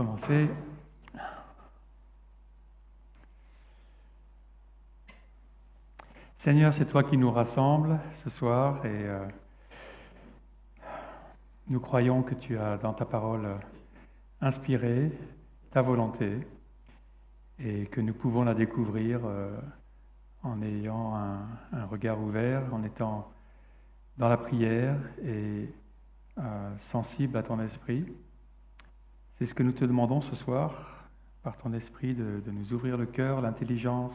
commencer. Seigneur, c'est toi qui nous rassembles ce soir et nous croyons que tu as dans ta parole inspiré ta volonté et que nous pouvons la découvrir en ayant un regard ouvert, en étant dans la prière et sensible à ton esprit. C'est ce que nous te demandons ce soir, par ton esprit, de nous ouvrir le cœur, l'intelligence,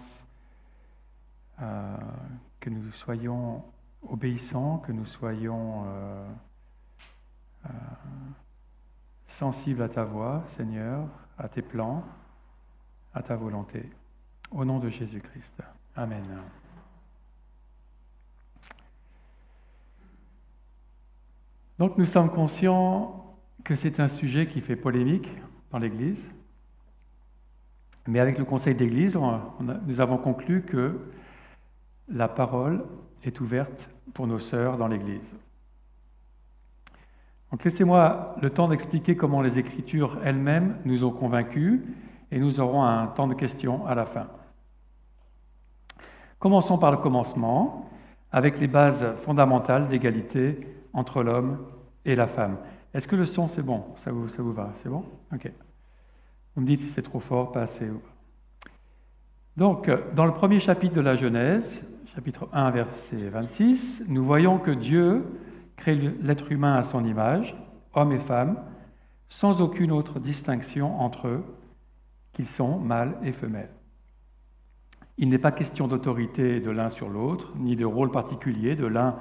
que nous soyons obéissants, que nous soyons sensibles à ta voix, Seigneur, à tes plans, à ta volonté. Au nom de Jésus-Christ. Amen. Donc nous sommes conscients que c'est un sujet qui fait polémique dans l'Église, mais avec le Conseil d'Église, nous avons conclu que la parole est ouverte pour nos sœurs dans l'Église. Donc laissez-moi le temps d'expliquer comment les Écritures elles-mêmes nous ont convaincus, et nous aurons un temps de questions à la fin. Commençons par le commencement, avec les bases fondamentales d'égalité entre l'homme et la femme. Est-ce que le son, c'est bon? Ça vous va? C'est bon? Ok. Vous me dites si c'est trop fort, pas assez. Donc, dans le premier chapitre de la Genèse, chapitre 1, verset 26, nous voyons que Dieu crée l'être humain à son image, homme et femme, sans aucune autre distinction entre eux, qu'ils sont mâles et femelles. Il n'est pas question d'autorité de l'un sur l'autre, ni de rôle particulier de l'un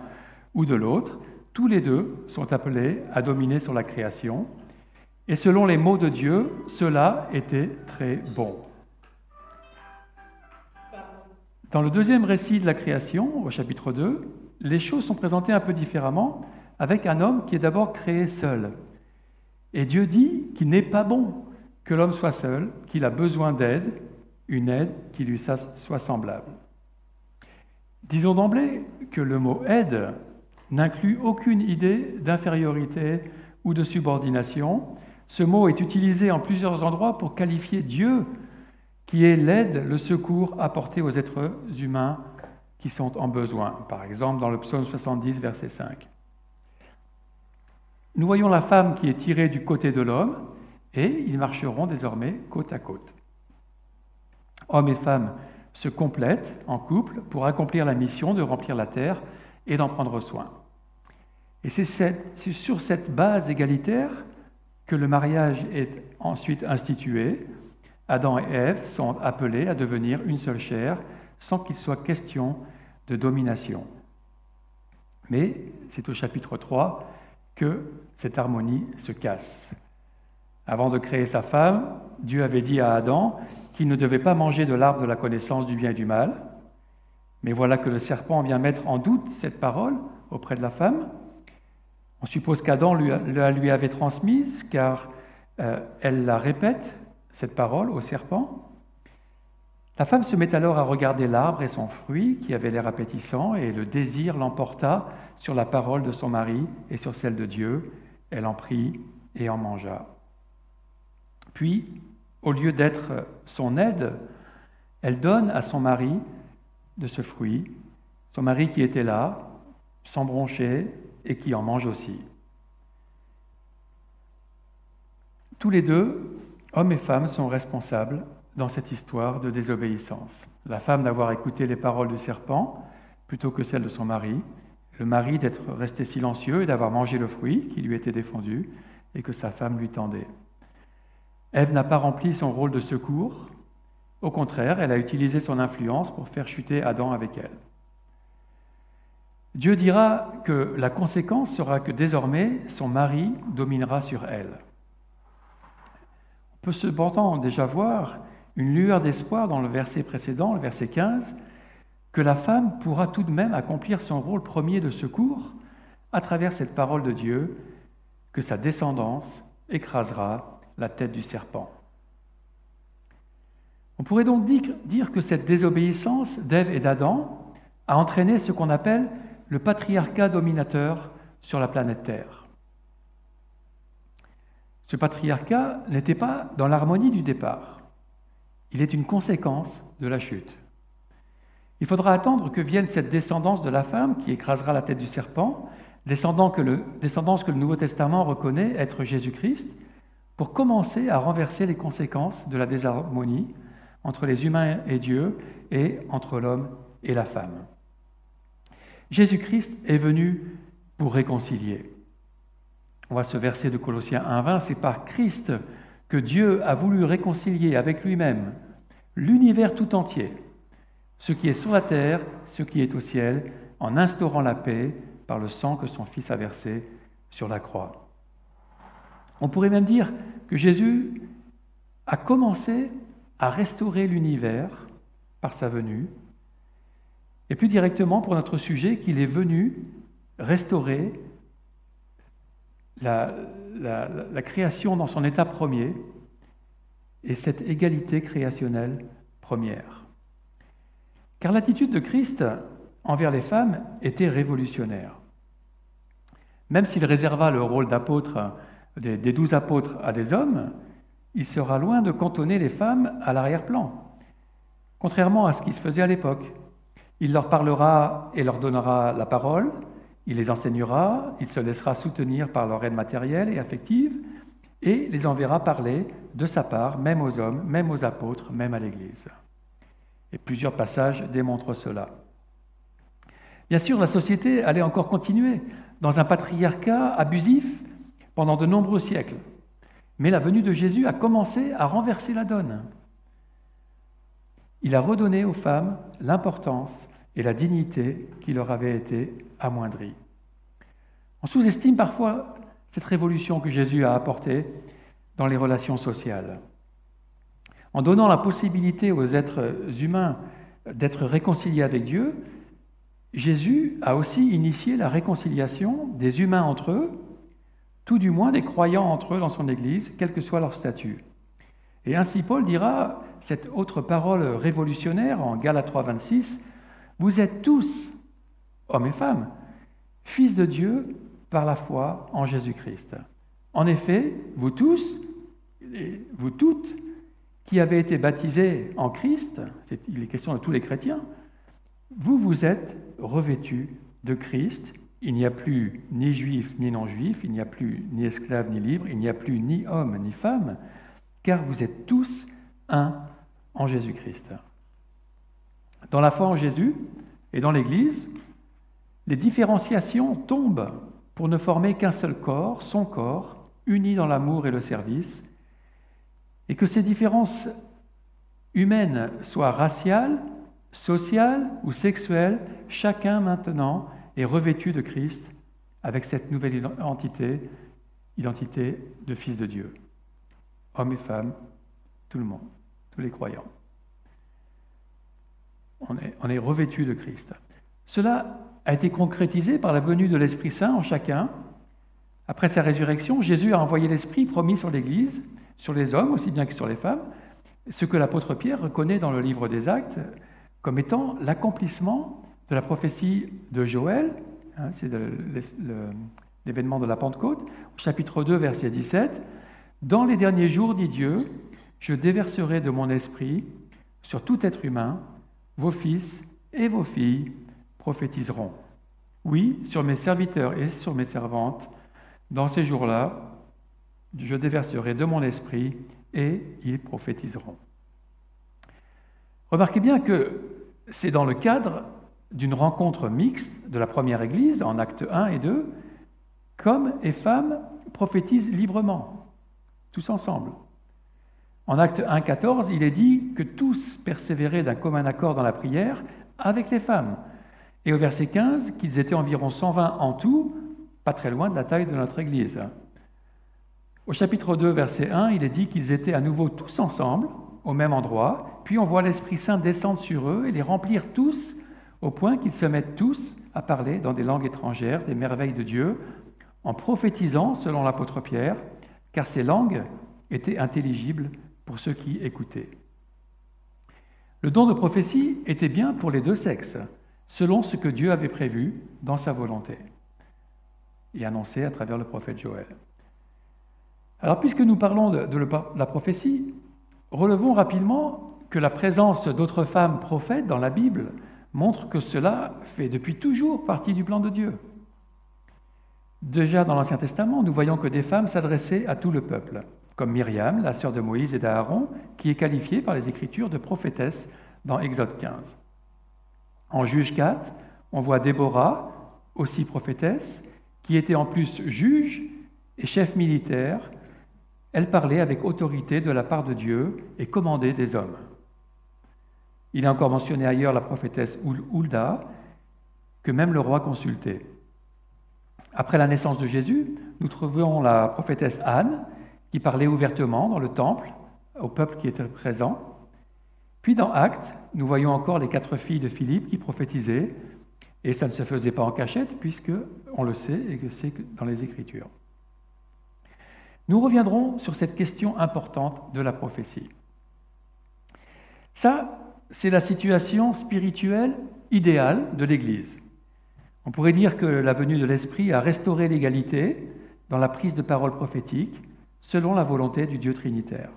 ou de l'autre. Tous les deux sont appelés à dominer sur la création, et selon les mots de Dieu, cela était très bon. Dans le deuxième récit de la création, au chapitre 2, les choses sont présentées un peu différemment, avec un homme qui est d'abord créé seul. Et Dieu dit qu'il n'est pas bon que l'homme soit seul, qu'il a besoin d'aide, une aide qui lui soit semblable. Disons d'emblée que le mot « aide » n'inclut aucune idée d'infériorité ou de subordination. Ce mot est utilisé en plusieurs endroits pour qualifier Dieu, qui est l'aide, le secours apporté aux êtres humains qui sont en besoin. Par exemple, dans le psaume 70, verset 5. Nous voyons la femme qui est tirée du côté de l'homme, et ils marcheront désormais côte à côte. Hommes et femmes se complètent en couple pour accomplir la mission de remplir la terre et d'en prendre soin. Et c'est sur cette base égalitaire que le mariage est ensuite institué. Adam et Ève sont appelés à devenir une seule chair, sans qu'il soit question de domination. Mais c'est au chapitre 3 que cette harmonie se casse. Avant de créer sa femme, Dieu avait dit à Adam qu'il ne devait pas manger de l'arbre de la connaissance du bien et du mal. Mais voilà que le serpent vient mettre en doute cette parole auprès de la femme. On suppose qu'Adam lui avait transmise, car elle la répète, cette parole, au serpent. La femme se met alors à regarder l'arbre et son fruit, qui avait l'air appétissant, et le désir l'emporta sur la parole de son mari et sur celle de Dieu. Elle en prit et en mangea. Puis, au lieu d'être son aide, elle donne à son mari de ce fruit, son mari qui était là, sans broncher, et qui en mange aussi. Tous les deux, hommes et femmes, sont responsables dans cette histoire de désobéissance. La femme d'avoir écouté les paroles du serpent plutôt que celles de son mari, le mari d'être resté silencieux et d'avoir mangé le fruit qui lui était défendu et que sa femme lui tendait. Ève n'a pas rempli son rôle de secours. Au contraire, elle a utilisé son influence pour faire chuter Adam avec elle. Dieu dira que la conséquence sera que désormais, son mari dominera sur elle. On peut cependant déjà voir une lueur d'espoir dans le verset précédent, le verset 15, que la femme pourra tout de même accomplir son rôle premier de secours à travers cette parole de Dieu, que sa descendance écrasera la tête du serpent. On pourrait donc dire que cette désobéissance d'Ève et d'Adam a entraîné ce qu'on appelle le patriarcat dominateur sur la planète Terre. Ce patriarcat n'était pas dans l'harmonie du départ. Il est une conséquence de la chute. Il faudra attendre que vienne cette descendance de la femme qui écrasera la tête du serpent, descendance que le Nouveau Testament reconnaît être Jésus-Christ, pour commencer à renverser les conséquences de la désharmonie entre les humains et Dieu et entre l'homme et la femme. Jésus-Christ est venu pour réconcilier. On voit ce verset de Colossiens 1,20, c'est par Christ que Dieu a voulu réconcilier avec lui-même l'univers tout entier, ce qui est sur la terre, ce qui est au ciel, en instaurant la paix par le sang que son Fils a versé sur la croix. On pourrait même dire que Jésus a commencé à restaurer l'univers par sa venue, et plus directement pour notre sujet, qu'il est venu restaurer la création dans son état premier et cette égalité créationnelle première. Car l'attitude de Christ envers les femmes était révolutionnaire. Même s'il réserva le rôle d'apôtre, des 12 apôtres à des hommes, il sera loin de cantonner les femmes à l'arrière-plan, contrairement à ce qui se faisait à l'époque. Il leur parlera et leur donnera la parole, il les enseignera, il se laissera soutenir par leur aide matérielle et affective, et les enverra parler de sa part, même aux hommes, même aux apôtres, même à l'Église. Et plusieurs passages démontrent cela. Bien sûr, la société allait encore continuer dans un patriarcat abusif pendant de nombreux siècles. Mais la venue de Jésus a commencé à renverser la donne. Il a redonné aux femmes l'importance et la dignité qui leur avaient été amoindries. On sous-estime parfois cette révolution que Jésus a apportée dans les relations sociales. En donnant la possibilité aux êtres humains d'être réconciliés avec Dieu, Jésus a aussi initié la réconciliation des humains entre eux, tout du moins des croyants entre eux dans son Église, quel que soit leur statut. Et ainsi Paul dira cette autre parole révolutionnaire en Galates 3,26, « Vous êtes tous, hommes et femmes, fils de Dieu par la foi en Jésus-Christ. En effet, vous tous, et vous toutes, qui avez été baptisés en Christ, il est question de tous les chrétiens, vous vous êtes revêtus de Christ. Il n'y a plus ni juif ni non-juif, il n'y a plus ni esclave ni libre, il n'y a plus ni homme ni femme, car vous êtes tous un en Jésus-Christ. » Dans la foi en Jésus et dans l'Église, les différenciations tombent pour ne former qu'un seul corps, son corps, uni dans l'amour et le service, et que ces différences humaines soient raciales, sociales ou sexuelles, chacun maintenant est revêtu de Christ avec cette nouvelle identité de fils de Dieu. Hommes et femmes, tout le monde, tous les croyants. On est revêtu de Christ. Cela a été concrétisé par la venue de l'Esprit Saint en chacun. Après sa résurrection, Jésus a envoyé l'Esprit promis sur l'Église, sur les hommes aussi bien que sur les femmes, ce que l'apôtre Pierre reconnaît dans le livre des Actes comme étant l'accomplissement de la prophétie de Joël, c'est l'événement de la Pentecôte, au chapitre 2, verset 17. « Dans les derniers jours, dit Dieu, je déverserai de mon esprit sur tout être humain, vos fils et vos filles prophétiseront. Oui, sur mes serviteurs et sur mes servantes, dans ces jours-là, je déverserai de mon esprit et ils prophétiseront. » Remarquez bien que c'est dans le cadre d'une rencontre mixte de la première Église, en actes 1 et 2, qu'hommes et femmes prophétisent librement, tous ensemble. En acte 1,14, il est dit que tous persévéraient d'un commun accord dans la prière avec les femmes. Et au verset 15, qu'ils étaient environ 120 en tout, pas très loin de la taille de notre Église. Au chapitre 2, verset 1, il est dit qu'ils étaient à nouveau tous ensemble, au même endroit, puis on voit l'Esprit Saint descendre sur eux et les remplir tous, au point qu'ils se mettent tous à parler dans des langues étrangères, des merveilles de Dieu, en prophétisant, selon l'apôtre Pierre, car ces langues étaient intelligibles pour ceux qui écoutaient. Le don de prophétie était bien pour les deux sexes, selon ce que Dieu avait prévu dans sa volonté et annoncé à travers le prophète Joël. Alors, puisque nous parlons de la prophétie, relevons rapidement que la présence d'autres femmes prophètes dans la Bible montre que cela fait depuis toujours partie du plan de Dieu. Déjà dans l'Ancien Testament, nous voyons que des femmes s'adressaient à tout le peuple, comme Myriam, la sœur de Moïse et d'Aaron, qui est qualifiée par les Écritures de prophétesse dans Exode 15. En Juge 4, on voit Déborah, aussi prophétesse, qui était en plus juge et chef militaire. Elle parlait avec autorité de la part de Dieu et commandait des hommes. Il est encore mentionné ailleurs la prophétesse Hulda, que même le roi consultait. Après la naissance de Jésus, nous trouvons la prophétesse Anne, qui parlait ouvertement dans le temple au peuple qui était présent. Puis dans Actes, nous voyons encore les 4 filles de Philippe qui prophétisaient, et ça ne se faisait pas en cachette, puisque on le sait et que c'est dans les Écritures. Nous reviendrons sur cette question importante de la prophétie. Ça, c'est la situation spirituelle idéale de l'Église. On pourrait dire que la venue de l'Esprit a restauré l'égalité dans la prise de parole prophétique, selon la volonté du Dieu trinitaire.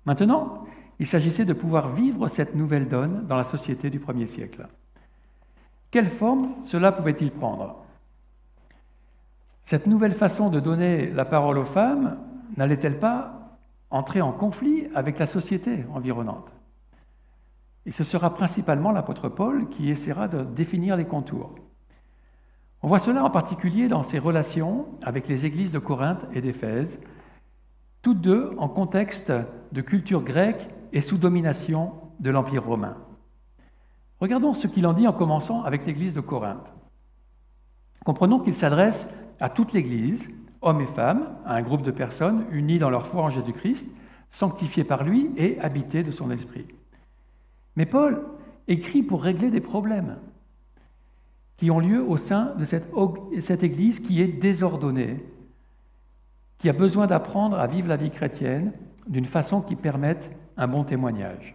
Maintenant, il s'agissait de pouvoir vivre cette nouvelle donne dans la société du 1er siècle. Quelle forme cela pouvait-il prendre ? Cette nouvelle façon de donner la parole aux femmes n'allait-elle pas entrer en conflit avec la société environnante ? Et ce sera principalement l'apôtre Paul qui essaiera de définir les contours. On voit cela en particulier dans ses relations avec les églises de Corinthe et d'Éphèse, toutes deux en contexte de culture grecque et sous domination de l'Empire romain. Regardons ce qu'il en dit en commençant avec l'église de Corinthe. Comprenons qu'il s'adresse à toute l'Église, hommes et femmes, à un groupe de personnes unies dans leur foi en Jésus-Christ, sanctifiées par lui et habitées de son esprit. Mais Paul écrit pour régler des problèmes qui ont lieu au sein de cette Église qui est désordonnée, qui a besoin d'apprendre à vivre la vie chrétienne d'une façon qui permette un bon témoignage.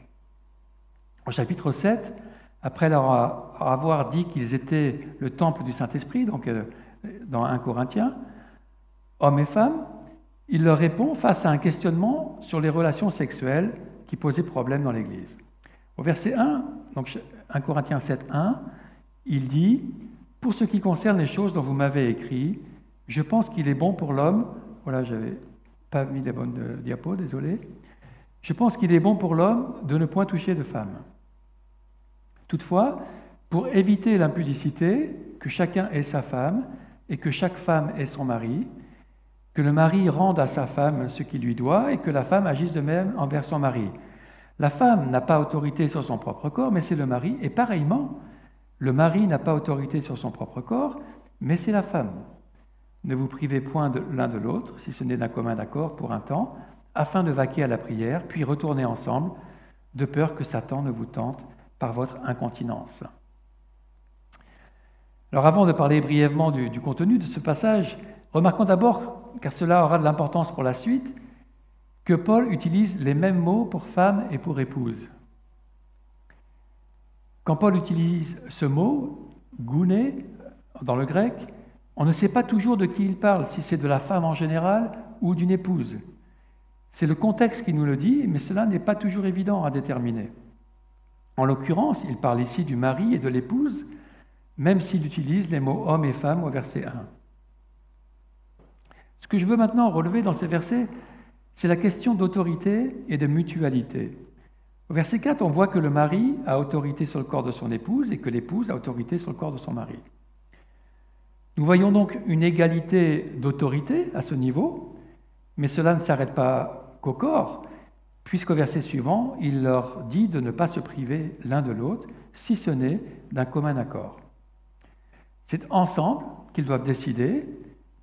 Au chapitre 7, après leur avoir dit qu'ils étaient le temple du Saint-Esprit, donc dans 1 Corinthiens, hommes et femmes, il leur répond face à un questionnement sur les relations sexuelles qui posaient problème dans l'Église. Au verset 1, donc 1 Corinthiens 7, 1, il dit « Pour ce qui concerne les choses dont vous m'avez écrit, je pense qu'il est bon pour l'homme... » Voilà, j'avais pas mis les bonnes diapos, désolé. « Je pense qu'il est bon pour l'homme de ne point toucher de femme. Toutefois, pour éviter l'impudicité, que chacun ait sa femme et que chaque femme ait son mari, que le mari rende à sa femme ce qu'il lui doit et que la femme agisse de même envers son mari. La femme n'a pas autorité sur son propre corps, mais c'est le mari, et pareillement, le mari n'a pas autorité sur son propre corps, mais c'est la femme. Ne vous privez point de l'un de l'autre, si ce n'est d'un commun accord pour un temps, afin de vaquer à la prière, puis retourner ensemble, de peur que Satan ne vous tente par votre incontinence. » Alors avant de parler brièvement du contenu de ce passage, remarquons d'abord, car cela aura de l'importance pour la suite, que Paul utilise les mêmes mots pour femme et pour épouse. Quand Paul utilise ce mot, gouné, dans le grec, on ne sait pas toujours de qui il parle, si c'est de la femme en général ou d'une épouse. C'est le contexte qui nous le dit, mais cela n'est pas toujours évident à déterminer. En l'occurrence, il parle ici du mari et de l'épouse, même s'il utilise les mots homme et femme au verset 1. Ce que je veux maintenant relever dans ces versets, c'est la question d'autorité et de mutualité. Au verset 4, on voit que le mari a autorité sur le corps de son épouse et que l'épouse a autorité sur le corps de son mari. Nous voyons donc une égalité d'autorité à ce niveau, mais cela ne s'arrête pas qu'au corps, puisqu'au verset suivant, il leur dit de ne pas se priver l'un de l'autre, si ce n'est d'un commun accord. C'est ensemble qu'ils doivent décider,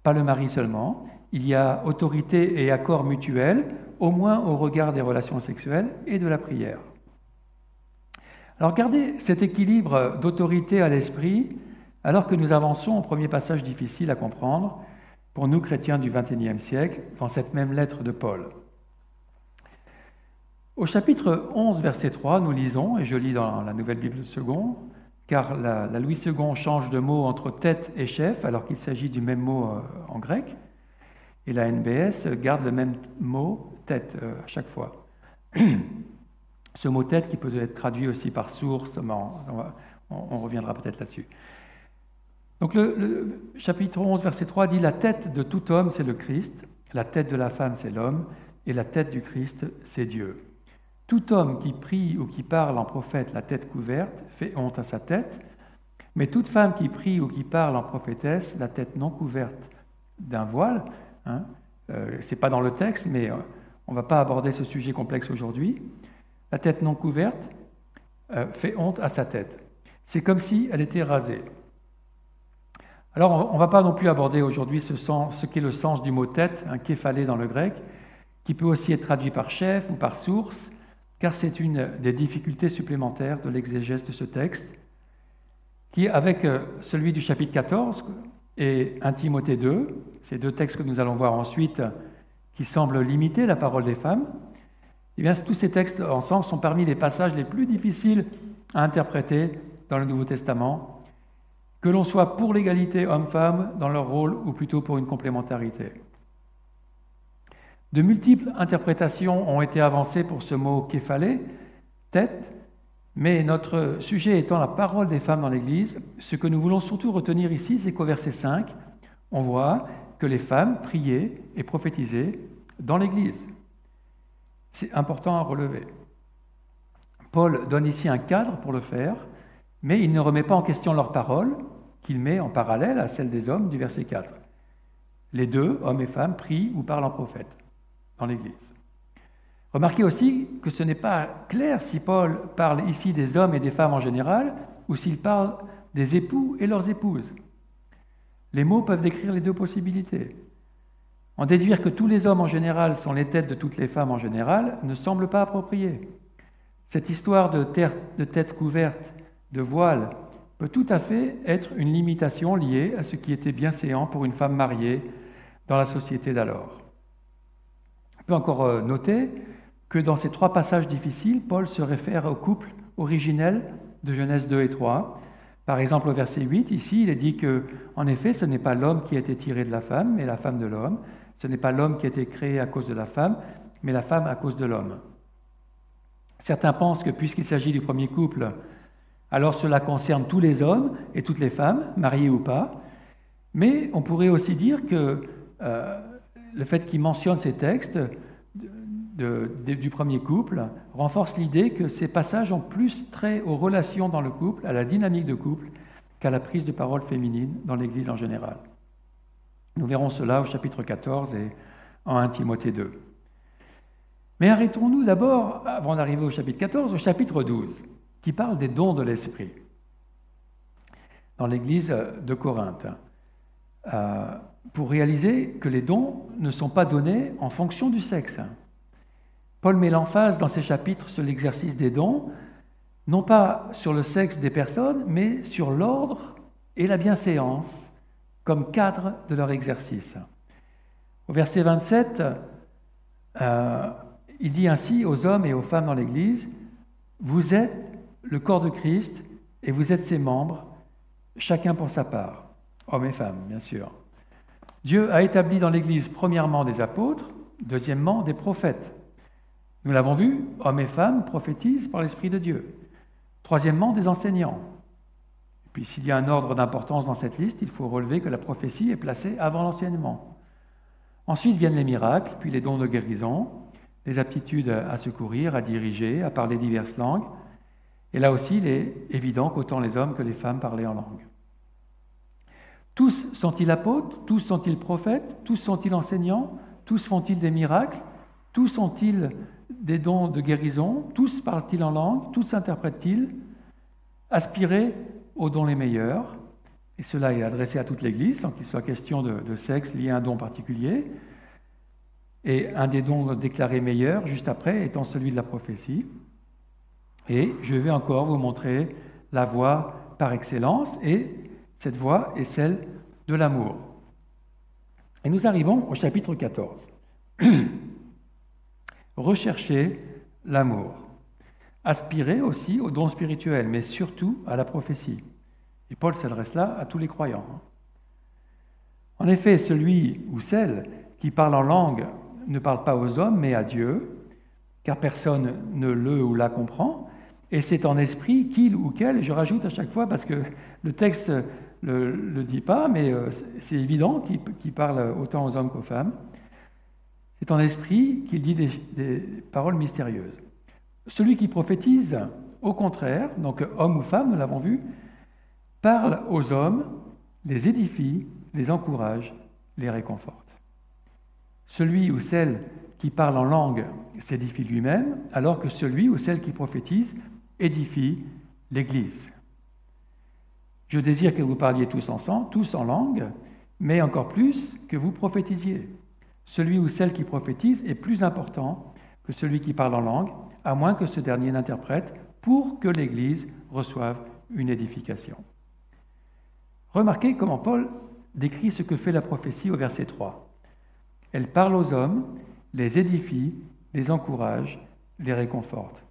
pas le mari seulement. Il y a autorité et accord mutuel, au moins au regard des relations sexuelles et de la prière. Alors gardez cet équilibre d'autorité à l'esprit, alors que nous avançons au premier passage difficile à comprendre pour nous chrétiens du XXIe siècle, dans cette même lettre de Paul. Au chapitre 11, verset 3, nous lisons, et je lis dans la Nouvelle Bible seconde, car la Louis II change de mot entre tête et chef, alors qu'il s'agit du même mot en grec. et la NBS garde le même mot tête à chaque fois. Ce mot tête qui peut être traduit aussi par source, on reviendra peut-être là-dessus. Donc le chapitre 11, verset 3 dit « La tête de tout homme, c'est le Christ, la tête de la femme, c'est l'homme, et la tête du Christ, c'est Dieu. Tout homme qui prie ou qui parle en prophète la tête couverte fait honte à sa tête, mais toute femme qui prie ou qui parle en prophétesse la tête non couverte d'un voile, c'est pas dans le texte, mais on ne va pas aborder ce sujet complexe aujourd'hui, la tête non couverte fait honte à sa tête. C'est comme si elle était rasée. » Alors, on ne va pas non plus aborder aujourd'hui ce qu'est le sens du mot tête, képhalé dans le grec, qui peut aussi être traduit par chef ou par source, car c'est une des difficultés supplémentaires de l'exégèse de ce texte, qui, avec celui du chapitre 14 et 1 Timothée 2, ces deux textes que nous allons voir ensuite, qui semblent limiter la parole des femmes, eh bien, tous ces textes ensemble sont parmi les passages les plus difficiles à interpréter dans le Nouveau Testament, que l'on soit pour l'égalité homme-femme dans leur rôle ou plutôt pour une complémentarité. De multiples interprétations ont été avancées pour ce mot képhalé, tête, mais notre sujet étant la parole des femmes dans l'Église, ce que nous voulons surtout retenir ici, c'est qu'au verset 5, on voit que les femmes priaient et prophétisaient dans l'Église. C'est important à relever. Paul donne ici un cadre pour le faire, mais il ne remet pas en question leur parole, qu'il met en parallèle à celle des hommes du verset 4. Les deux, hommes et femmes, prient ou parlent en prophète dans l'Église. Remarquez aussi que ce n'est pas clair si Paul parle ici des hommes et des femmes en général, ou s'il parle des époux et leurs épouses. Les mots peuvent décrire les deux possibilités. En déduire que tous les hommes en général sont les têtes de toutes les femmes en général ne semble pas approprié. Cette histoire de tête couverte, de voile, peut tout à fait être une limitation liée à ce qui était bienséant pour une femme mariée dans la société d'alors. On peut encore noter que dans ces trois passages difficiles, Paul se réfère au couple originel de Genèse 2 et 3. Par exemple, au verset 8, ici, il est dit que, en effet, ce n'est pas l'homme qui a été tiré de la femme, mais la femme de l'homme. Ce n'est pas l'homme qui a été créé à cause de la femme, mais la femme à cause de l'homme. Certains pensent que puisqu'il s'agit du premier couple, alors cela concerne tous les hommes et toutes les femmes, mariés ou pas. Mais on pourrait aussi dire que le fait qu'il mentionne ces textes du premier couple renforce l'idée que ces passages ont plus trait aux relations dans le couple, à la dynamique de couple, qu'à la prise de parole féminine dans l'Église en général. Nous verrons cela au chapitre 14 et en 1 Timothée 2. Mais arrêtons-nous d'abord, avant d'arriver au chapitre 14, au chapitre 12, qui parle des dons de l'Esprit dans l'Église de Corinthe, pour réaliser que les dons ne sont pas donnés en fonction du sexe. Paul met l'emphase dans ces chapitres sur l'exercice des dons, non pas sur le sexe des personnes, mais sur l'ordre et la bienséance comme cadre de leur exercice. Au verset 27, il dit ainsi aux hommes et aux femmes dans l'Église, « Vous êtes le corps de Christ et vous êtes ses membres, chacun pour sa part. » Hommes et femmes, bien sûr. Dieu a établi dans l'Église premièrement des apôtres, deuxièmement des prophètes. Nous l'avons vu, hommes et femmes prophétisent par l'Esprit de Dieu. Troisièmement, des enseignants. Et puis s'il y a un ordre d'importance dans cette liste, il faut relever que la prophétie est placée avant l'enseignement. Ensuite viennent les miracles, puis les dons de guérison, les aptitudes à secourir, à diriger, à parler diverses langues. Et là aussi, il est évident qu'autant les hommes que les femmes parlaient en langue. Tous sont-ils apôtres? Tous sont-ils prophètes? Tous sont-ils enseignants? Tous font-ils des miracles? Tous ont-ils des dons de guérison? Tous parlent-ils en langue? Tous interprètent-ils? Aspirez aux dons les meilleurs. Et cela est adressé à toute l'Église, sans qu'il soit question de sexe lié à un don particulier. Et un des dons déclarés meilleurs, juste après, étant celui de la prophétie. Et je vais encore vous montrer la voie par excellence, et cette voie est celle de l'amour. Et nous arrivons au chapitre 14. Recherchez l'amour. Aspirez aussi aux dons spirituels, mais surtout à la prophétie. Et Paul s'adresse là à tous les croyants. En effet, celui ou celle qui parle en langue ne parle pas aux hommes, mais à Dieu, car personne ne le ou la comprend, et c'est en esprit qu'il ou qu'elle, je rajoute à chaque fois parce que le texte le dit pas, mais c'est évident qu'il parle autant aux hommes qu'aux femmes, c'est en esprit qu'il dit des paroles mystérieuses. Celui qui prophétise, au contraire, donc homme ou femme, nous l'avons vu, parle aux hommes, les édifie, les encourage, les réconforte. Celui ou celle qui parle en langue s'édifie lui-même, alors que celui ou celle qui prophétise édifie l'Église. Je désire que vous parliez tous ensemble, tous en langue, mais encore plus que vous prophétisiez. Celui ou celle qui prophétise est plus important que celui qui parle en langue, à moins que ce dernier n'interprète, pour que l'Église reçoive une édification. Remarquez comment Paul décrit ce que fait la prophétie au verset 3. Elle parle aux hommes, les édifie, les encourage, les réconforte.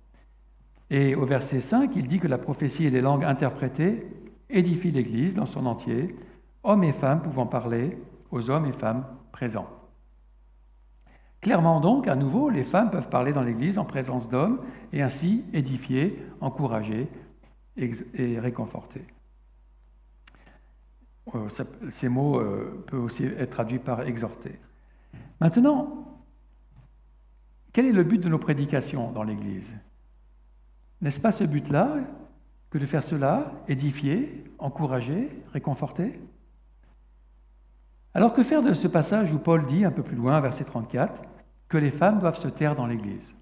Et au verset 5, il dit que la prophétie et les langues interprétées édifient l'Église dans son entier, hommes et femmes pouvant parler aux hommes et femmes présents. Clairement donc, à nouveau, les femmes peuvent parler dans l'Église en présence d'hommes et ainsi édifier, encourager et réconforter. Ces mots peuvent aussi être traduits par exhorter. Maintenant, quel est le but de nos prédications dans l'Église? N'est-ce pas ce but-là que de faire cela, édifier, encourager, réconforter? Alors que faire de ce passage où Paul dit, un peu plus loin, verset 34, que les femmes doivent se taire dans l'Église?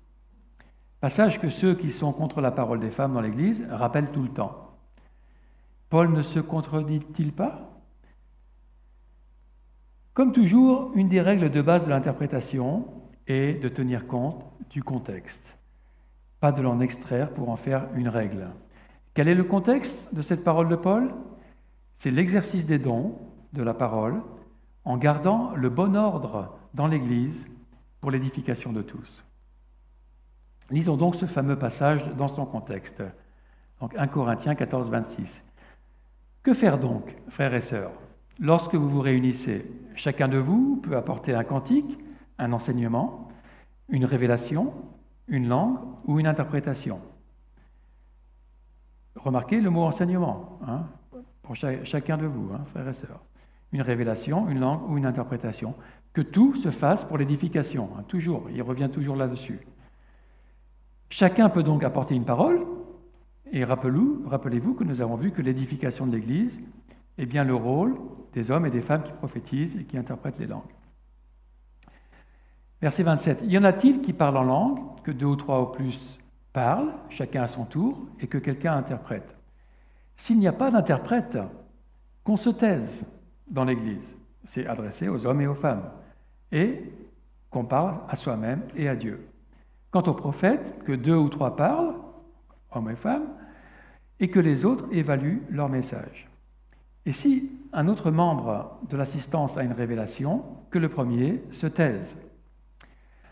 Passage que ceux qui sont contre la parole des femmes dans l'Église rappellent tout le temps. Paul ne se contredit-il pas? Comme toujours, une des règles de base de l'interprétation est de tenir compte du contexte, pas de l'en extraire pour en faire une règle. Quel est le contexte de cette parole de Paul? C'est l'exercice des dons de la parole en gardant le bon ordre dans l'Église pour l'édification de tous. Lisons donc ce fameux passage dans son contexte. Donc 1 Corinthiens 14, 26. Que faire donc, frères et sœurs? Lorsque vous vous réunissez, chacun de vous peut apporter un cantique, un enseignement, une révélation, une langue ou une interprétation. Remarquez le mot enseignement, pour chacun de vous, frères et sœurs. Une révélation, une langue ou une interprétation. Que tout se fasse pour l'édification, toujours, il revient toujours là-dessus. Chacun peut donc apporter une parole, et rappelez-vous que nous avons vu que l'édification de l'Église est bien le rôle des hommes et des femmes qui prophétisent et qui interprètent les langues. Verset 27. Y en a-t-il qui parlent en langue, que 2 ou 3 au plus parlent, chacun à son tour, et que quelqu'un interprète? S'il n'y a pas d'interprète, qu'on se taise dans l'Église. C'est adressé aux hommes et aux femmes. Et qu'on parle à soi-même et à Dieu. Quant aux prophètes, que 2 ou 3 parlent, hommes et femmes, et que les autres évaluent leur message. Et si un autre membre de l'assistance a une révélation, que le premier se taise.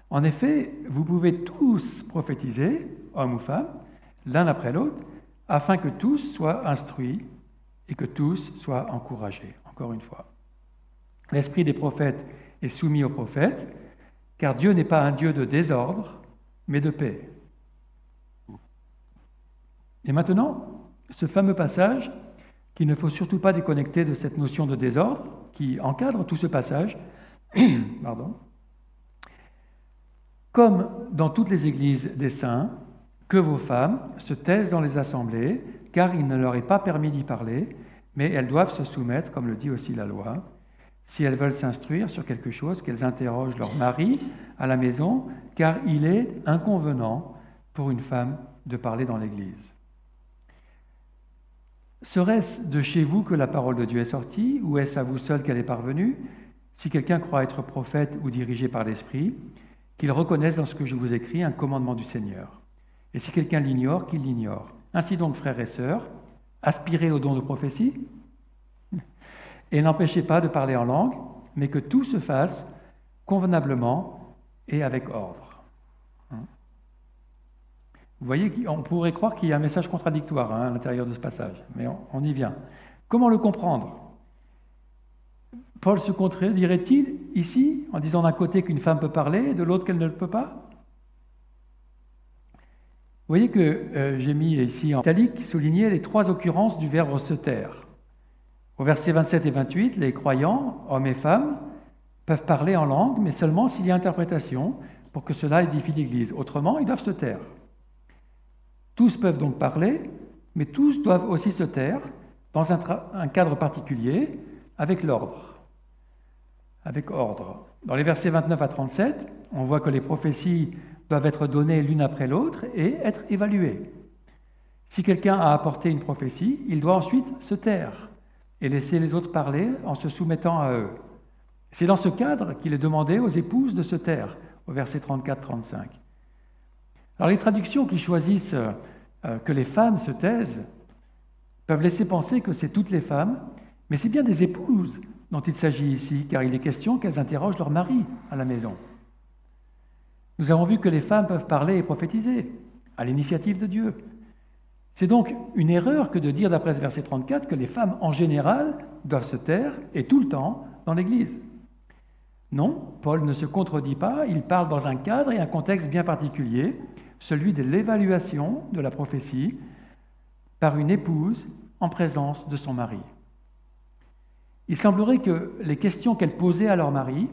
En effet, vous pouvez tous prophétiser, hommes ou femmes, l'un après l'autre, afin que tous soient instruits et que tous soient encouragés. Encore une fois. L'esprit des prophètes est soumis aux prophètes, car Dieu n'est pas un Dieu de désordre, mais de paix. Et maintenant, ce fameux passage, qu'il ne faut surtout pas déconnecter de cette notion de désordre, qui encadre tout ce passage, pardon. Comme dans toutes les églises des saints, que vos femmes se taisent dans les assemblées, car il ne leur est pas permis d'y parler, mais elles doivent se soumettre, comme le dit aussi la loi. Si elles veulent s'instruire sur quelque chose, qu'elles interrogent leur mari à la maison, car il est inconvenant pour une femme de parler dans l'Église. Serait-ce de chez vous que la parole de Dieu est sortie, ou est-ce à vous seul qu'elle est parvenue? Si quelqu'un croit être prophète ou dirigé par l'Esprit, qu'il reconnaisse dans ce que je vous écris un commandement du Seigneur. Et si quelqu'un l'ignore, qu'il l'ignore. Ainsi donc, frères et sœurs, aspirez au don de prophétie, et n'empêchez pas de parler en langue, mais que tout se fasse convenablement et avec ordre. Vous voyez, on pourrait croire qu'il y a un message contradictoire à l'intérieur de ce passage, mais on y vient. Comment le comprendre? Paul se contredirait-il ici en disant d'un côté qu'une femme peut parler et de l'autre qu'elle ne le peut pas? Vous voyez que j'ai mis ici en italique souligné les 3 occurrences du verbe se taire. Au verset 27 et 28, les croyants, hommes et femmes, peuvent parler en langue, mais seulement s'il y a interprétation pour que cela édifie l'Église. Autrement, ils doivent se taire. Tous peuvent donc parler, mais tous doivent aussi se taire dans un cadre particulier, avec l'ordre. Avec ordre. Dans les versets 29 à 37, on voit que les prophéties doivent être données l'une après l'autre et être évaluées. Si quelqu'un a apporté une prophétie, il doit ensuite se taire et laisser les autres parler en se soumettant à eux. C'est dans ce cadre qu'il est demandé aux épouses de se taire, au verset 34-35. Alors les traductions qui choisissent que les femmes se taisent peuvent laisser penser que c'est toutes les femmes, mais c'est bien des épouses dont il s'agit ici, car il est question qu'elles interrogent leur mari à la maison. Nous avons vu que les femmes peuvent parler et prophétiser, à l'initiative de Dieu. C'est donc une erreur que de dire, d'après ce verset 34, que les femmes en général doivent se taire, et tout le temps, dans l'Église. Non, Paul ne se contredit pas, il parle dans un cadre et un contexte bien particulier, celui de l'évaluation de la prophétie par une épouse en présence de son mari. Il semblerait que les questions qu'elle posait à leur mari,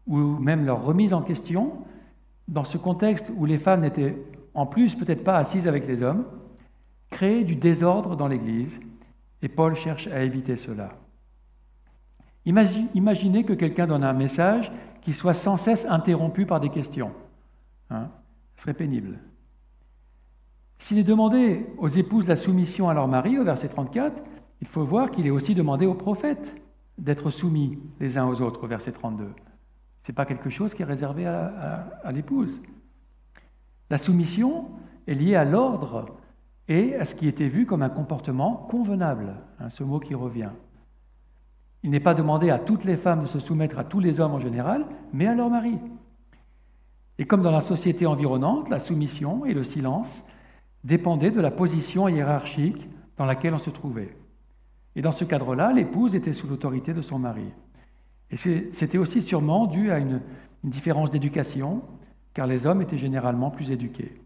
ou même leur remise en question, dans ce contexte où les femmes n'étaient en plus peut-être pas assises avec les hommes, créaient du désordre dans l'Église, et Paul cherche à éviter cela. Imaginez que quelqu'un donne un message qui soit sans cesse interrompu par des questions. Ce serait pénible. S'il est demandé aux épouses la soumission à leur mari, au verset 34, il faut voir qu'il est aussi demandé aux prophètes d'être soumis les uns aux autres, au verset 32. Ce n'est pas quelque chose qui est réservé à l'épouse. La soumission est liée à l'ordre et à ce qui était vu comme un comportement convenable, ce mot qui revient. Il n'est pas demandé à toutes les femmes de se soumettre à tous les hommes en général, mais à leur mari. Et comme dans la société environnante, la soumission et le silence dépendaient de la position hiérarchique dans laquelle on se trouvait. Et dans ce cadre-là, l'épouse était sous l'autorité de son mari. Et c'était aussi sûrement dû à une différence d'éducation, car les hommes étaient généralement plus éduqués.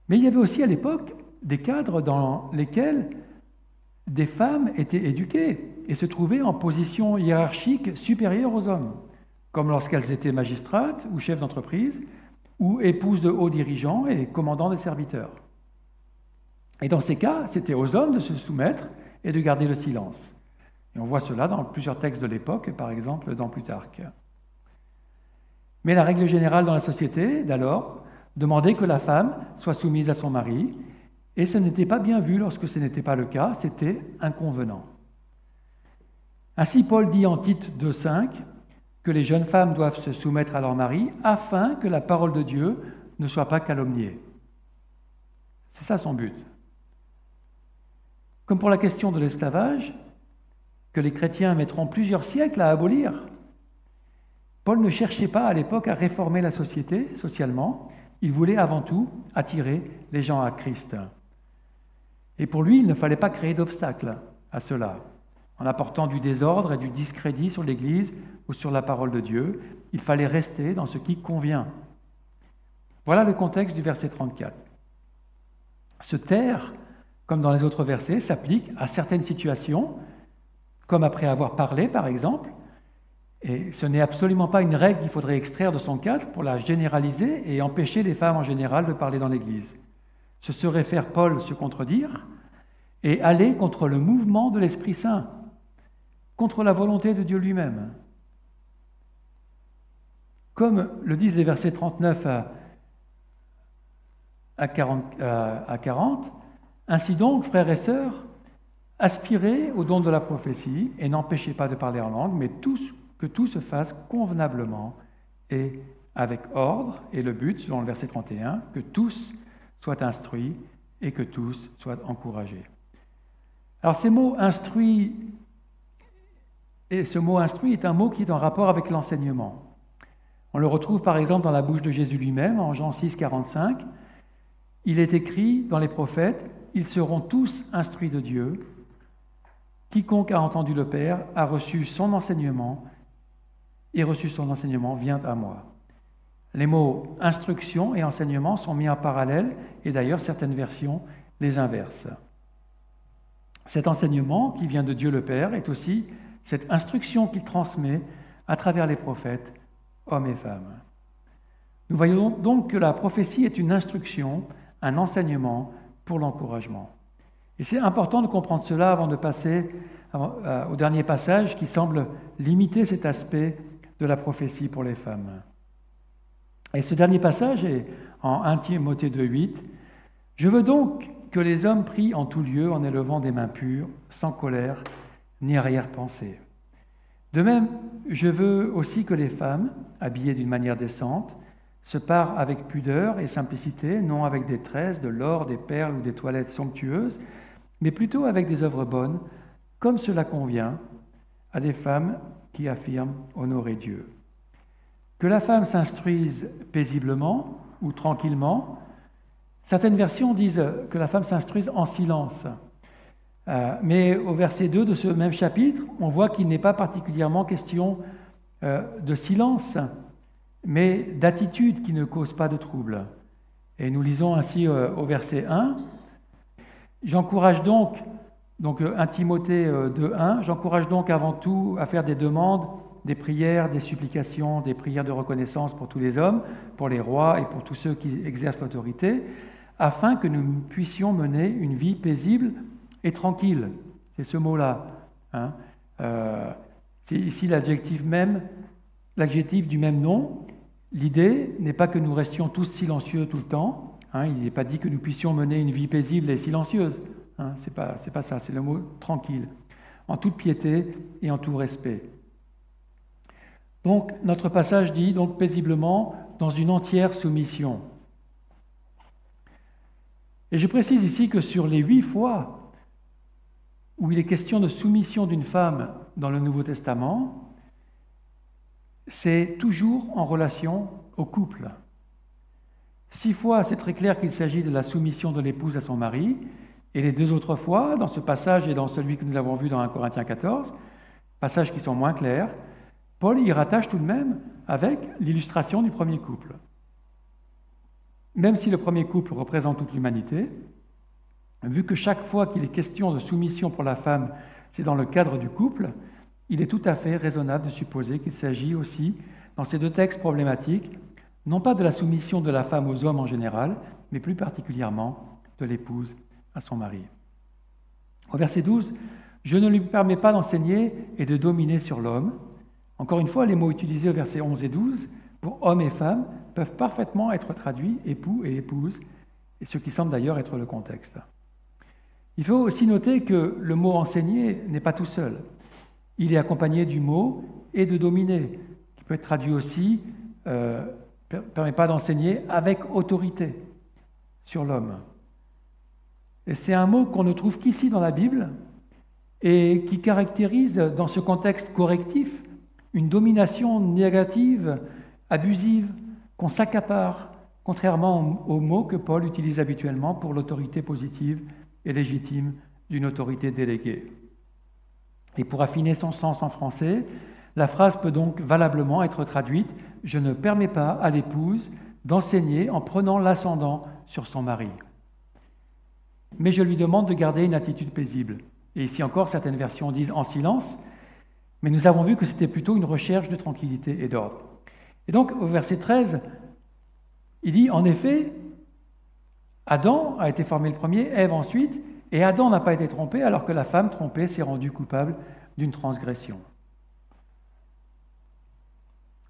Mais il y avait aussi à l'époque des cadres dans lesquels des femmes étaient éduquées et se trouvaient en position hiérarchique supérieure aux hommes, comme lorsqu'elles étaient magistrates ou chefs d'entreprise, ou épouses de hauts dirigeants et commandants des serviteurs. Et dans ces cas, c'était aux hommes de se soumettre et de garder le silence. Et on voit cela dans plusieurs textes de l'époque, par exemple dans Plutarque. Mais la règle générale dans la société, d'alors, demandait que la femme soit soumise à son mari, et ce n'était pas bien vu lorsque ce n'était pas le cas, c'était inconvenant. Ainsi, Paul dit en Tite 2,5 que les jeunes femmes doivent se soumettre à leur mari afin que la parole de Dieu ne soit pas calomniée. C'est ça son but. Comme pour la question de l'esclavage, que les chrétiens mettront plusieurs siècles à abolir, Paul ne cherchait pas à l'époque à réformer la société socialement, il voulait avant tout attirer les gens à Christ. Et pour lui, il ne fallait pas créer d'obstacles à cela. En apportant du désordre et du discrédit sur l'Église ou sur la parole de Dieu, il fallait rester dans ce qui convient. Voilà le contexte du verset 34. Se taire, comme dans les autres versets, s'applique à certaines situations, comme après avoir parlé, par exemple, et ce n'est absolument pas une règle qu'il faudrait extraire de son cadre pour la généraliser et empêcher les femmes en général de parler dans l'Église. Ce serait faire Paul se contredire et aller contre le mouvement de l'Esprit Saint, contre la volonté de Dieu lui-même. Comme le disent les versets 39 à 40, ainsi donc, frères et sœurs, aspirez au don de la prophétie et n'empêchez pas de parler en langue, mais que tout se fasse convenablement et avec ordre, et le but, selon le verset 31, que tous soient instruits et que tous soient encouragés. Alors ces mots instruits, et ce mot instruit est un mot qui est en rapport avec l'enseignement. On le retrouve par exemple dans la bouche de Jésus lui-même, en Jean 6, 45. Il est écrit dans les prophètes, ils seront tous instruits de Dieu, Quiconque a entendu le Père a reçu son enseignement, et reçu son enseignement vient à moi. Les mots instruction et enseignement sont mis en parallèle, et d'ailleurs certaines versions les inversent. Cet enseignement qui vient de Dieu le Père est aussi cette instruction qu'il transmet à travers les prophètes, hommes et femmes. Nous voyons donc que la prophétie est une instruction, un enseignement pour l'encouragement. Et c'est important de comprendre cela avant de passer au dernier passage qui semble limiter cet aspect de la prophétie pour les femmes. Et ce dernier passage est en 1 Timothée 2,8. « Je veux donc que les hommes prient en tout lieu en élevant des mains pures, sans colère ni arrière-pensée. De même, je veux aussi que les femmes, habillées d'une manière décente, se parent avec pudeur et simplicité, non avec des tresses, de l'or, des perles ou des toilettes somptueuses, mais plutôt avec des œuvres bonnes, comme cela convient à des femmes qui affirment honorer Dieu. Que la femme s'instruise paisiblement ou tranquillement. Certaines versions disent que la femme s'instruise en silence. Mais au verset 2 de ce même chapitre, on voit qu'il n'est pas particulièrement question de silence, mais d'attitude qui ne cause pas de trouble. Et nous lisons ainsi au verset 1, j'encourage donc 1 Timothée 2,1, j'encourage donc avant tout à faire des demandes, des prières, des supplications, des prières de reconnaissance pour tous les hommes, pour les rois et pour tous ceux qui exercent l'autorité, afin que nous puissions mener une vie paisible et tranquille. C'est ce mot-là. C'est ici l'adjectif du même nom. L'idée n'est pas que nous restions tous silencieux tout le temps. Il n'est pas dit que nous puissions mener une vie paisible et silencieuse. C'est pas ça, c'est le mot tranquille, en toute piété et en tout respect. Donc, notre passage dit donc paisiblement dans une entière soumission. Et je précise ici que sur les 8 fois où il est question de soumission d'une femme dans le Nouveau Testament, c'est toujours en relation au couple. 6 fois, c'est très clair qu'il s'agit de la soumission de l'épouse à son mari, et les 2 autres fois, dans ce passage et dans celui que nous avons vu dans 1 Corinthiens 14, passages qui sont moins clairs, Paul y rattache tout de même avec l'illustration du premier couple. Même si le premier couple représente toute l'humanité, vu que chaque fois qu'il est question de soumission pour la femme, c'est dans le cadre du couple, il est tout à fait raisonnable de supposer qu'il s'agit aussi, dans ces 2 textes problématiques, non pas de la soumission de la femme aux hommes en général, mais plus particulièrement de l'épouse à son mari. Au verset 12, « Je ne lui permets pas d'enseigner et de dominer sur l'homme ». Encore une fois, les mots utilisés au verset 11 et 12 pour hommes et femmes peuvent parfaitement être traduits époux et épouse, et ce qui semble d'ailleurs être le contexte. Il faut aussi noter que le mot enseigner n'est pas tout seul. Il est accompagné du mot et de dominer, qui peut être traduit aussi permet pas d'enseigner avec autorité sur l'homme. Et c'est un mot qu'on ne trouve qu'ici dans la Bible et qui caractérise dans ce contexte correctif une domination négative, abusive, qu'on s'accapare, contrairement aux mots que Paul utilise habituellement pour l'autorité positive et légitime d'une autorité déléguée. Et pour affiner son sens en français, la phrase peut donc valablement être traduite « Je ne permets pas à l'épouse d'enseigner en prenant l'ascendant sur son mari. Mais je lui demande de garder une attitude paisible. » Et ici encore, certaines versions disent « en silence », mais nous avons vu que c'était plutôt une recherche de tranquillité et d'ordre. Et donc, au verset 13, il dit « En effet, Adam a été formé le premier, Ève ensuite, et Adam n'a pas été trompé, alors que la femme trompée s'est rendue coupable d'une transgression. »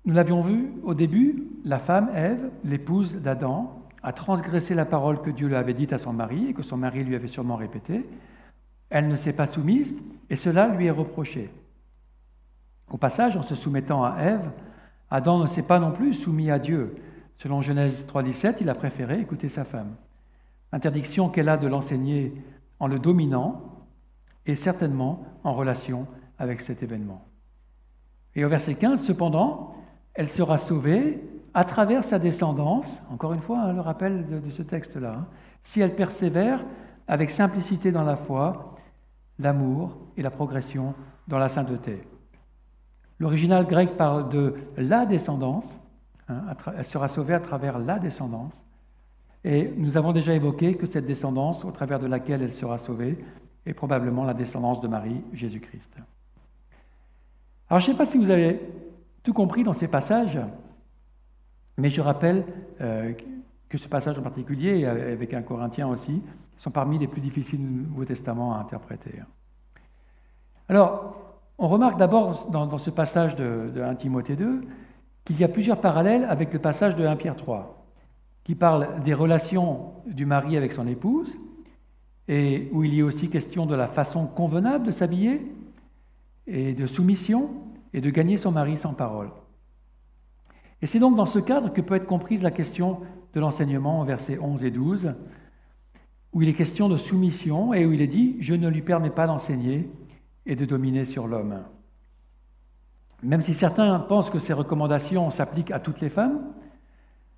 Nous l'avions vu au début, la femme, Ève, l'épouse d'Adam, a transgressé la parole que Dieu lui avait dite à son mari et que son mari lui avait sûrement répétée. Elle ne s'est pas soumise et cela lui est reproché. Au passage, en se soumettant à Ève, Adam ne s'est pas non plus soumis à Dieu. Selon Genèse 3,17, il a préféré écouter sa femme. L'interdiction qu'elle a de l'enseigner en le dominant est certainement en relation avec cet événement. Et au verset 15, cependant, elle sera sauvée à travers sa descendance, encore une fois, le rappel de ce texte-là, si elle persévère avec simplicité dans la foi, l'amour et la progression dans la sainteté. L'original grec parle de la descendance, elle sera sauvée à travers la descendance, et nous avons déjà évoqué que cette descendance, au travers de laquelle elle sera sauvée, est probablement la descendance de Marie, Jésus-Christ. Alors je ne sais pas si vous avez tout compris dans ces passages, mais je rappelle que ce passage en particulier, et avec 1 Corinthiens aussi, sont parmi les plus difficiles du Nouveau Testament à interpréter. Alors, on remarque d'abord dans ce passage de 1 Timothée 2 qu'il y a plusieurs parallèles avec le passage de 1 Pierre 3, qui parle des relations du mari avec son épouse, et où il y a aussi question de la façon convenable de s'habiller, et de soumission, et de gagner son mari sans parole. Et c'est donc dans ce cadre que peut être comprise la question de l'enseignement en versets 11 et 12, où il est question de soumission et où il est dit « Je ne lui permets pas d'enseigner et de dominer sur l'homme ». Même si certains pensent que ces recommandations s'appliquent à toutes les femmes,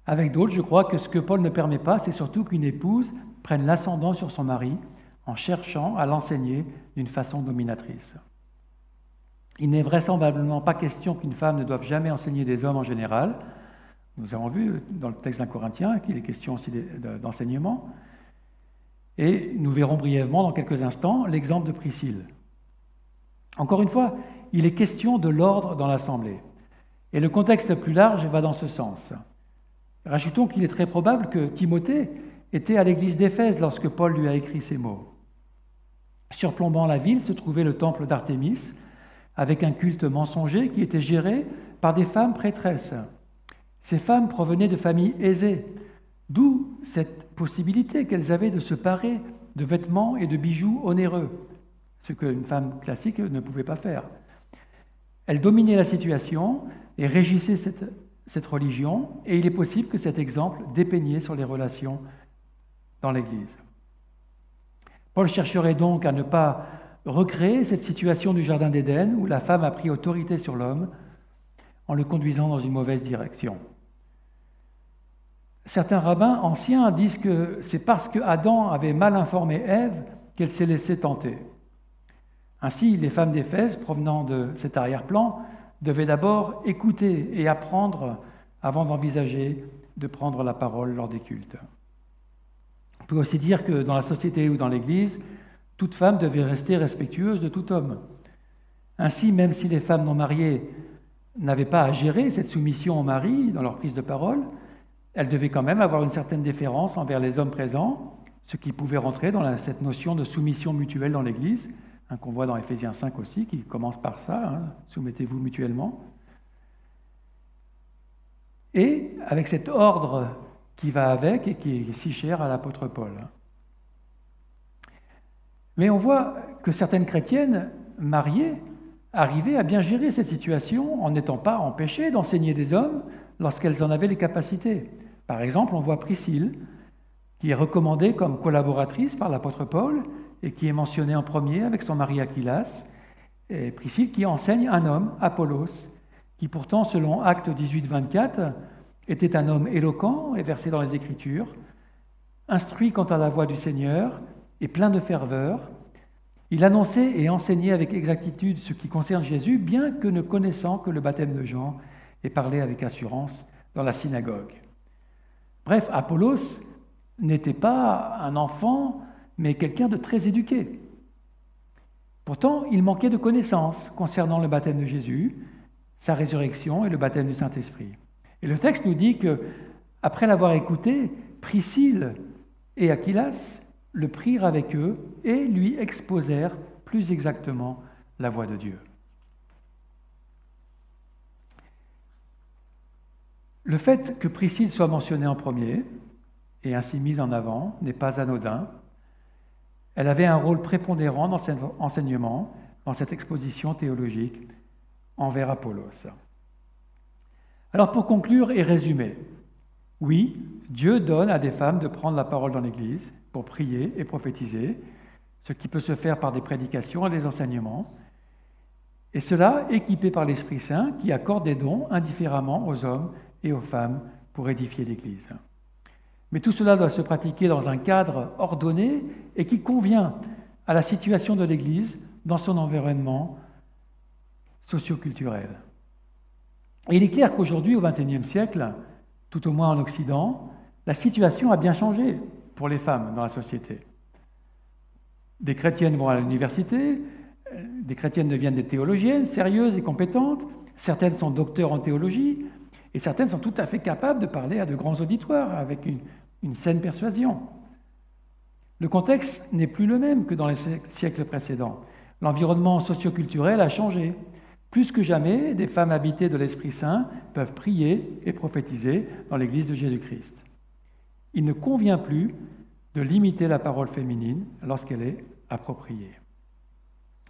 avec d'autres, je crois que ce que Paul ne permet pas, c'est surtout qu'une épouse prenne l'ascendant sur son mari en cherchant à l'enseigner d'une façon dominatrice. Il n'est vraisemblablement pas question qu'une femme ne doive jamais enseigner des hommes en général. Nous avons vu dans le texte d'un Corinthien qu'il est question aussi d'enseignement. Et nous verrons brièvement dans quelques instants l'exemple de Priscille. Encore une fois, il est question de l'ordre dans l'assemblée. Et le contexte plus large va dans ce sens. Rajoutons qu'il est très probable que Timothée était à l'église d'Éphèse lorsque Paul lui a écrit ces mots. Surplombant la ville se trouvait le temple d'Artémis, avec un culte mensonger qui était géré par des femmes prêtresses. Ces femmes provenaient de familles aisées, d'où cette possibilité qu'elles avaient de se parer de vêtements et de bijoux onéreux, ce qu'une femme classique ne pouvait pas faire. Elles dominaient la situation et régissaient cette religion, et il est possible que cet exemple dépeignait sur les relations dans l'Église. Paul chercherait donc à ne pas recréer cette situation du Jardin d'Éden où la femme a pris autorité sur l'homme en le conduisant dans une mauvaise direction. Certains rabbins anciens disent que c'est parce que Adam avait mal informé Ève qu'elle s'est laissée tenter. Ainsi, les femmes d'Éphèse, provenant de cet arrière-plan, devaient d'abord écouter et apprendre avant d'envisager de prendre la parole lors des cultes. On peut aussi dire que dans la société ou dans l'Église, toute femme devait rester respectueuse de tout homme. Ainsi, même si les femmes non mariées n'avaient pas à gérer cette soumission au mari dans leur prise de parole, elles devaient quand même avoir une certaine déférence envers les hommes présents, ce qui pouvait rentrer dans cette notion de soumission mutuelle dans l'Église, qu'on voit dans Éphésiens 5 aussi, qui commence par ça, soumettez-vous mutuellement. Et avec cet ordre qui va avec et qui est si cher à l'apôtre Paul. Mais on voit que certaines chrétiennes mariées arrivaient à bien gérer cette situation en n'étant pas empêchées d'enseigner des hommes lorsqu'elles en avaient les capacités. Par exemple, on voit Priscille, qui est recommandée comme collaboratrice par l'apôtre Paul et qui est mentionnée en premier avec son mari Aquilas, et Priscille qui enseigne un homme, Apollos, qui pourtant, selon Actes 18-24, était un homme éloquent et versé dans les Écritures, instruit quant à la voie du Seigneur et plein de ferveur. Il annonçait et enseignait avec exactitude ce qui concerne Jésus, bien que ne connaissant que le baptême de Jean, et parlait avec assurance dans la synagogue. Bref, Apollos n'était pas un enfant, mais quelqu'un de très éduqué. Pourtant, il manquait de connaissances concernant le baptême de Jésus, sa résurrection et le baptême du Saint-Esprit. Et le texte nous dit que, après l'avoir écouté, Priscille et Aquilas le prirent avec eux et lui exposèrent plus exactement la voie de Dieu. Le fait que Priscille soit mentionnée en premier et ainsi mise en avant n'est pas anodin. Elle avait un rôle prépondérant dans cet enseignement, dans cette exposition théologique envers Apollos. Alors pour conclure et résumer, oui, Dieu donne à des femmes de prendre la parole dans l'Église pour prier et prophétiser, ce qui peut se faire par des prédications et des enseignements, et cela équipé par l'Esprit Saint qui accorde des dons indifféremment aux hommes et aux femmes pour édifier l'Église. Mais tout cela doit se pratiquer dans un cadre ordonné et qui convient à la situation de l'Église dans son environnement socio-culturel. Et il est clair qu'aujourd'hui, au XXIe siècle, tout au moins en Occident, la situation a bien changé pour les femmes dans la société. Des chrétiennes vont à l'université, des chrétiennes deviennent des théologiennes sérieuses et compétentes, certaines sont docteurs en théologie, et certaines sont tout à fait capables de parler à de grands auditoires avec une saine persuasion. Le contexte n'est plus le même que dans les siècles précédents. L'environnement socio-culturel a changé. Plus que jamais, des femmes habitées de l'Esprit Saint peuvent prier et prophétiser dans l'Église de Jésus-Christ. Il ne convient plus de limiter la parole féminine lorsqu'elle est appropriée.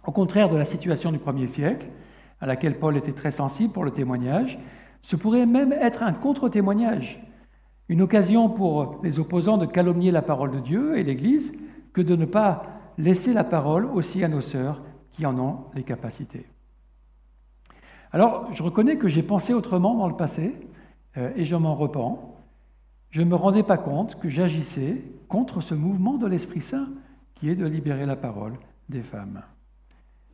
Au contraire de la situation du 1er siècle, à laquelle Paul était très sensible pour le témoignage, ce pourrait même être un contre-témoignage, une occasion pour les opposants de calomnier la parole de Dieu et l'Église que de ne pas laisser la parole aussi à nos sœurs qui en ont les capacités. Alors, je reconnais que j'ai pensé autrement dans le passé et je m'en repens. Je ne me rendais pas compte que j'agissais contre ce mouvement de l'Esprit Saint qui est de libérer la parole des femmes.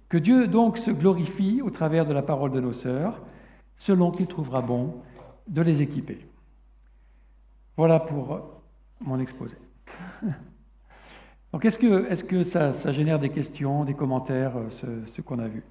Que Dieu donc se glorifie au travers de la parole de nos sœurs, selon qu'il trouvera bon de les équiper. Voilà pour mon exposé. Donc est-ce que ça génère des questions, des commentaires, ce qu'on a vu ?